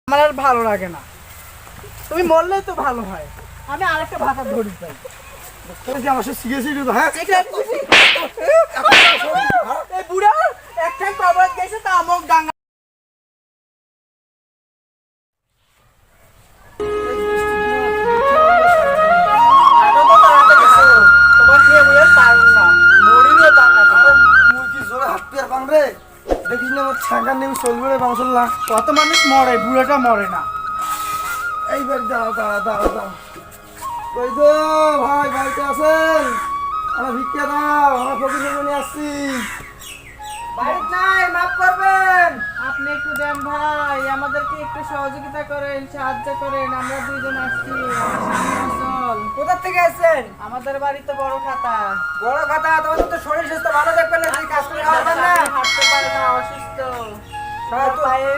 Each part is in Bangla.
আমার আর ভালো লাগে না, তুমি মরলেই তো ভালো হয়। আমি আরেকটা ভাতা ধরি পাই। আমার সাথে সিরিয়াসলি হ্যাঁ এই বুড়া একটা কবর গেছে তা আমক ডাঙ্গা। তোমার কি বুঝে পারুন না, মরিও তার না। মুই কি জোরে হাত পেয়ার পান রে, দেখিস না আমার ছাঙ্গার নেই চলবে রে বাংসল না। কত মানুষ মরে, বুড়োটা মরে না। এইবার দাঁড়াও দাঁড়াও দাঁড়াও দাঁড়াও, কই গো ভাই, বাড়িতে আছেন? আমার ভিক্ষা দাও, আমার ফকির নিয়ে আসছি। বাড়িতে নাই, মাফ করবেন। আপনি একটু দেন ভাই, আমাদেরকে একটু সহযোগিতা করেন, সাহায্য করেন। আমরা দুইজন আসছি। কোথা থেকে আসছেন? আমাদের বাড়িতে বড় খাতা। বড় কথা, তোমাদের তো শরীর সুস্থ ভালো দেখবেন না, কাজ করে খাওয়াবেন না। হাঁটতে পারে না, অসুস্থ। পায়ে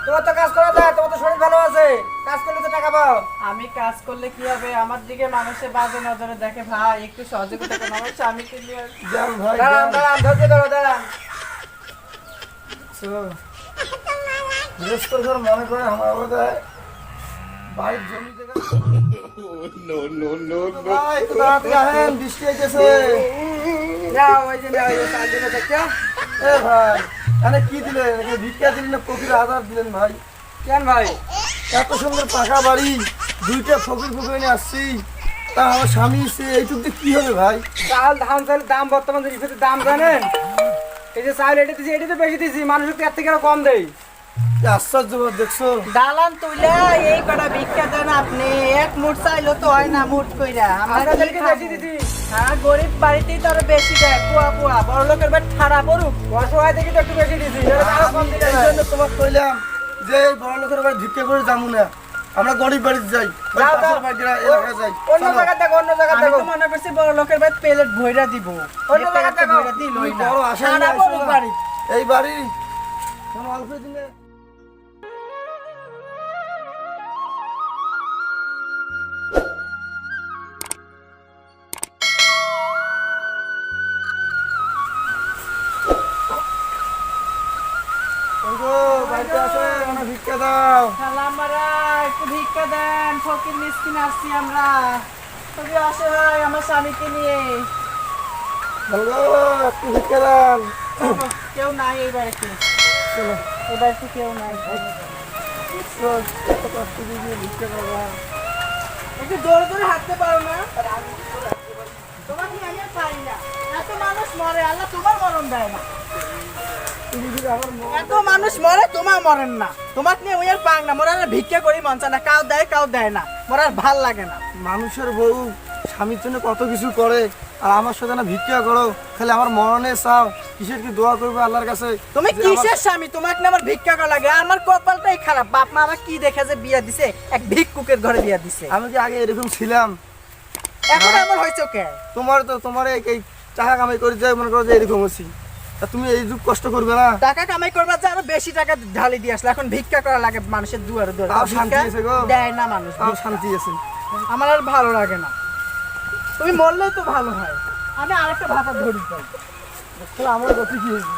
তোমার তো কাজ করা যায়, তোমার তো শরীর ভালো আছে, কাজ করলে তো টাকা পাও। আমি কাজ করলে কি হবে? আমার দিকে মানুষে বাজে নজরে দেখে। ভাই একটু সহযোগিতা করুন, আমার স্বামীকে নিয়ে। যান ভাই, দাঁড়ান দাঁড়ান, ধৈর্য ধরো, দাঁড়ান। গৃহস্থ ঘর মনে করে আমার বোধহয় বাড়ির জমি থেকে ভাই একটু তাড়াতাড়ি আসেন, বৃষ্টি হইতেছে। যাও, ওই যে ওই যে তার দিকে দেখছো? এ ভাই, এখানে কি দিলেন? এখানে ভিক্ষা দিলেন না ফকির আধার দিলেন ভাই? কেন ভাই? এত সুন্দর পাকা বাড়ি, দুইটা ফকির ফকির নিয়ে আসছি, তা আমার স্বামী সে এইটুক দিয়ে কি হবে ভাই? চাল ধান চালের দাম বর্তমান রিফের দাম জানেন? এই যে চাল এটা দিছি, এটা তো বেশি দিছি, মানুষের তো এর থেকে আরো কম দেই। কি আশ্চর্য দেখছো? দালান তুইলা এই কটা ভিক্ষা দেন আপনি, এক মুঠ চাইলো তো হয় না, মুঠ কইরা আপনাদেরকে বেশি দিছি। হ্যাঁ, গরিব বাড়িতেই তো আরো বেশি দেয়, পুয়া পুয়া। বড় লোকের বাড়ি ঠাড়া পড়ুক, অসহায় দেখি তো একটু বেশি দিছি। আরো কম দিলে এই জন্য তোমাকে কইলাম যে এই বড় লোকের বাড়ি ভিক্ষা করে যাবো না, আমরা গরিব বাড়িতে যাই, ওই যাও, পাশের যাও। বাড়ির এলাকায় যাই। অন্য চলো। জায়গা দেখো, অন্য জায়গা দেখো। আমি তো মনে করছি বড় লোকের বাড়ি প্লেট ভইরা দিব, অন্য জায়গা দেখো। তুমি বড় আশা নিয়ে ঠাড়া আইছো পড়ুক না। বাড়ি। এই বাড়ি কোনো অল্প দিনে বাড়িতে আছে, আমার ভিক্ষা দাও। খালামারা একটু ভিক্ষা দেন, ফকির মিসকিন আসছি আমরা, খুবই অসহায় আমার স্বামীকে নিয়ে। হ্যালো, একটু ভিক্ষা দান। কেউ নাই এই বাড়িতে, চলো এই বাড়িতে কেউ নাই। এত কষ্ট দিয়ে ভিক্ষা করবা। একটু জোরে জোরে হাঁটতে পারো না? তোমাকে আমি আর পারি না। এত মানুষ মরে, আল্লাহ তোমার মরণ দেয় না। তুমি যদি আমার এত মানুষ মরে, তোমার মরেন না। তোমাকে নিয়ে ওই আর পাং না, মোরা আর ভিক্ষা করি মন চায় না, কাউ দেয় কাউ দেয় না, মোরা আর ভাল লাগে না। মানুষের বউ স্বামীর জন্য কত কিছু করে, আর আমার সাথে না ভিক্ষা করো, খালি আমার মরণে চাও, কিসের কি দোয়া করবে আল্লাহর কাছে? তুমি যে আমার- কিসের স্বামী? তোমাকে না আমার ভিক্ষা করা লাগে? আমার কপালটাই খারাপ, বাপ মা আমার কি দেখে যে বিয়া দিছে, এক ভিক্ষুকের ঘরে বিয়া দিছে। আমি কি আগে এরকম ছিলাম? এখন আমার হয়েছে কে? তোমার এই টাকা কামাই করে যায়, মনে করো যে এরকম হচ্ছি, তা তুমি এই যুগ কষ্ট করবে না? টাকা কামাই করবা যে আরো বেশি টাকা ঢালি দিয়ে আসলে, এখন ভিক্ষা করা লাগে মানুষের দুয়ারে দুয়ারে। তাও শান্তি ভিক্ষা আছে গো। দেয় না মানুষ, তাও ভিক্ষা। শান্তি আছে। আমার আর ভালো লাগে না, তুমি মরলেই তো ভালো হয়। আমি আরেকটা ভাতা ধরি পাই। তাহলে আমার গতি কি হয়েছে?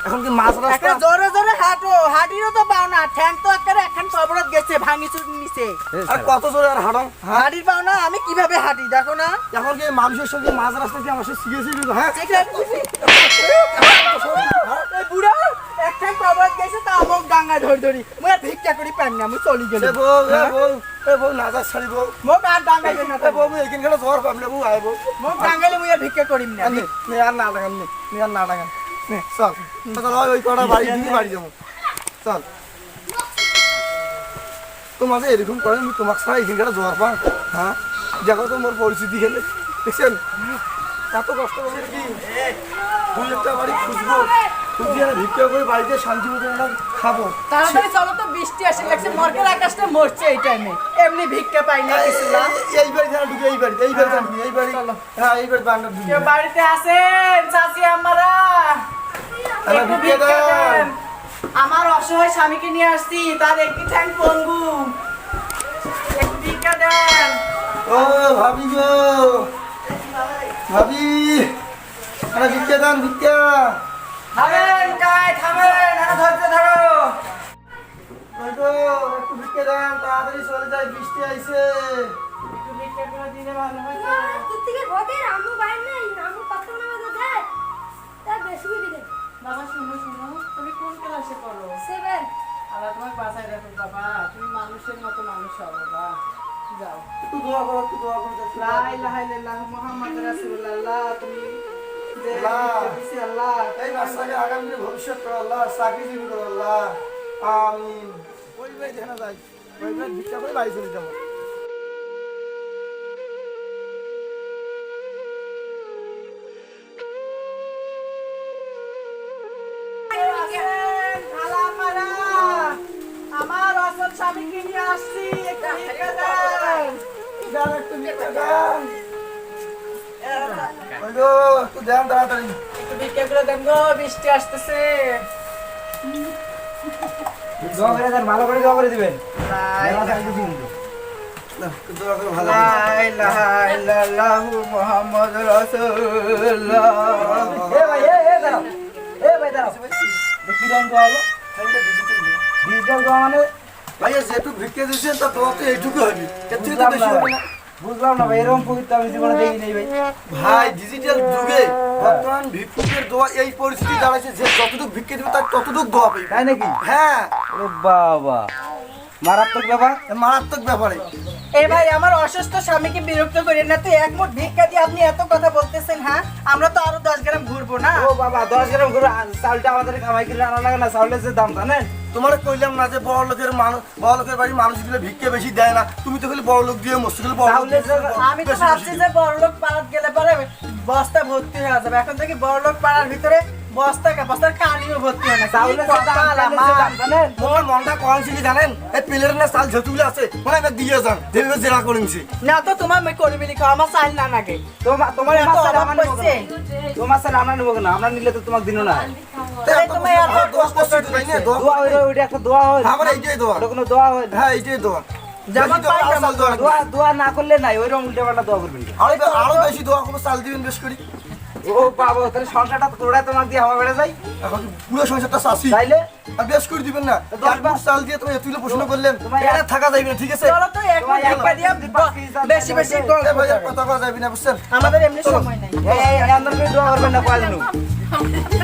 এখন কি মাছ একটা রাস্তা? জোরে জোরে হাঁটো, হাঁটিরও তো পাও না, ঠ্যাং তো একেবারে এখন কবরত গেছে, ভাঙি চুর নিচে। আর কত জোরে আর হাঁটো? হ্যাঁ, হাঁটির পাও না, আমি কিভাবে হাঁটি দেখো না? এখন কি মানুষের সঙ্গে মাছ রাস্তা দিয়ে আমার সাথে সিরিয়াসলি হ্যাঁ? এই বুড়া একটা কবরত গেছে তা আমক ডাঙ্গায় ধরি ধরি, মই আর ভিক্ষা করি পাই না, আমি চলি গেল। এ বউ, নাজার ছাড়ি বউ। মোক আর ডাঙ্গাইবে না, এ বউ, এখানখানে জ্বর পাবলে বউ আয় বউ। মোক ডাঙ্গাইলে মই আর ভিক্ষা করিম না। নে আর না ডাকান, নে আর না ডাকান। নে, চল। চল, ওই কটা বাড়ি দিকে বাড়ি যাবো। চল। তোমার যে এরকম করে, আমি তোমাকে ছাড়া এখানকার জ্বর পান, হ্যাঁ? দেখো তো মোর পরিস্থিতি খেলে, দেখছেন? এত কষ্ট করে কি দুই একটা বাড়ি খুঁজবো, খুঁজিয়ে ভিক্ষা করে বাড়িতে শান্তি মতো খাবো। তাড়াতাড়ি চলো তো, বৃষ্টি আসে লাগছে, মর্কের আকাশটা মরছে এই টাইমে, এমনি ভিক্ষা পাই না কিছু না। এই বাড়ি জানা ঢুকে, এই বাড়ি জানা ঢুকে, এই বাড়ি, হ্যাঁ এই বাড়ি বান্ডার ঢুকে। কেউ বাড়িতে আছেন? চাচি আমারা আমার একটু ভিক্ষা ভিক্ষা দাও। দেন। আমার অসহায় স্বামীকে নিয়ে আসছি, তার একটি ঠ্যাং পঙ্গু, একটু ভিক্ষা দেন। ও ভাবি গো, ভাবি, আরে ভিক্ষা দান, ভিক্ষা। আরে দেন তাড়াতাড়ি চলে যায় বৃষ্টি আইছে একটু ভিক্ষা করে দিলে ভালো হয় তো। তোর থেকে ঘটের আমু বাইর নেই আমু কত না দেয় তা বেশি করে দে বাবা শুনো শুনো, তুমি কোন ক্লাসে পড়ো? 7 আল্লাহ তোমাকে বাঁচায় রাখুক বাবা, তুমি মানুষের মতো মানুষ হও বাবা। যাও। একটু দোয়া করো একটু দোয়া করো লা ইলাহা ইল্লাল্লাহ মুহাম্মাদুর রাসূলুল্লাহ। তুমি যে আল্লাহ। ভিক্ষা দিছি আল্লাহ, এই বাচ্চাকে আগামী দিনে ভবিষ্যৎ করো আল্লাহ চাকরিজীবী করো আল্লাহ আমিন ওই ভাই দেখে না যাই ওই ভাই ভিক্ষা করে বাড়ি চলে যাবো খালামারা, আমার অসল স্বামীকে নিয়ে আসছি, একটু ভিক্ষা দেন। যান একটু ভিক্ষা দেন ওই গো একটু দেন তাড়াতাড়ি একটু ভিক্ষা করে দেন গো, বৃষ্টি আসতেছে। দোয়া করে দেন, ভালো করে দোয়া করে দিবেন। লা মেলা ইলাহা থাকবে কিন্তু। না, একটু দোয়া করে ভালো লা ইলাহা ইল্লাল্লাহ মুহাম্মাদুর রাসূলুল্লাহ। এ ভাই, দাঁড়াও। এ ভাই, দাঁড়াও। কি রকম দোয়া হলো? ডিজিটাল দোয়া মানে? ভাইয়া যেটুকু ভিক্ষা দিয়েছেন তা দোয়া তো এইটুকু হবে এর থেকে তো বুঝলাম বেশি না। হবে না বুঝলাম না ভাই, এরকম পবিত্র আমি জীবনে দেখি নাই ভাই। ভাই ডিজিটাল যুগে বর্তমান ভিক্ষুকের দোয়া এই পরিস্থিতি দাঁড়াইছে যে যতটুকু ভিক্ষা দিবে তার ততটুকু দোয়া পাবে তাই নাকি? হ্যাঁ ওরে বাবা, মারাত্মক ব্যাপার। মারাত্মক ব্যাপারে এ ভাই, আমার অসুস্থ স্বামীকে বিরক্ত করেন না তো। এক মুঠ ভিক্ষা দিয়ে আপনি এত কথা বলতেছেন? হ্যাঁ, আমরা তো আরো 10 গ্রাম ঘুরবো না। ও বাবা, 10 গ্রাম করে চালটা আমাদের কামাই করে আনা লাগে না, চাউলের যে দাম জানেন? তোমার কইলাম না যে বড় লোকের মানুষ বড় লোকের বাড়ির মানুষগুলো ভিক্ষা বেশি দেয় না তুমি তো খালি বড় লোক দিয়ে মস্ত খালি বড় লোক তাহলে দিয়ে যে- আমি তো ভাবছি যে বড়লোক পাড়াত গেলে পরে বস্তা ভর্তি হয়ে যাবে। এখন থেকে বড়লোক পাড়ার ভিতরে বস্তার কানিও ভর্তি হয় না। চাউলের যে দাম, চালের যে দাম জানেন? মোর মনটা কম ছিল জানেন এই প্লেটের না চাল যেতুগুলো আছে মনে হয় দিয়ে যান দেবে জেরা করেছি না তো তোমার মেয়ে করবি লিখো, আমার চাইল না নাকি। তোমার এত মাছ অভাব আমরা নেবো পড়ছে। কেন? তোমার স্যার আমরা নেবো কেন? আমরা নিলে তো তোমাকে দিনও না। তুমি আর দোয়া করছি তো তাই না দোয়া দোয়া হইলো, ওইটা একটা দোয়া হয়। আমার এইটাই দোয়া ওটা কোনো দোয়া হয় না। হ্যাঁ এইটাই দোয়া যেমন বেশি দোয়া, পাই আরো তেমন চাল দোয়া লাগবে। দোয়া না করলে নাই, ওইরকম উল্টা পাল্টা দোয়া করবেন। আরো বেশি দোয়া করবো চাল দিবেন বেশ করি ও বাবা, তাহলে সংসারটা তোরা তোমাকে দিয়ে হাওয়া বেড়ে যায় এখন কি পুরো সংসারটা চাষি তাইলে? আর বেশ করে দিবেন না তো দশ 10 মাস চাল দিয়ে তুমি এতগুলো প্রশ্ন করলেন তোমার এটা থাকা যাবে না ঠিক আছে চলো তো এক তোমার মিনিট একবার ভিক্ষা দিয়ে বেশি বেশি গল্প এ ভাই আর করবে। কথা কওয়া যাবে না বুঝছেন আমাদের এমনি সময় নাই। এই আন্দোলন করে দোয়া করবেন না কয়েকদিন।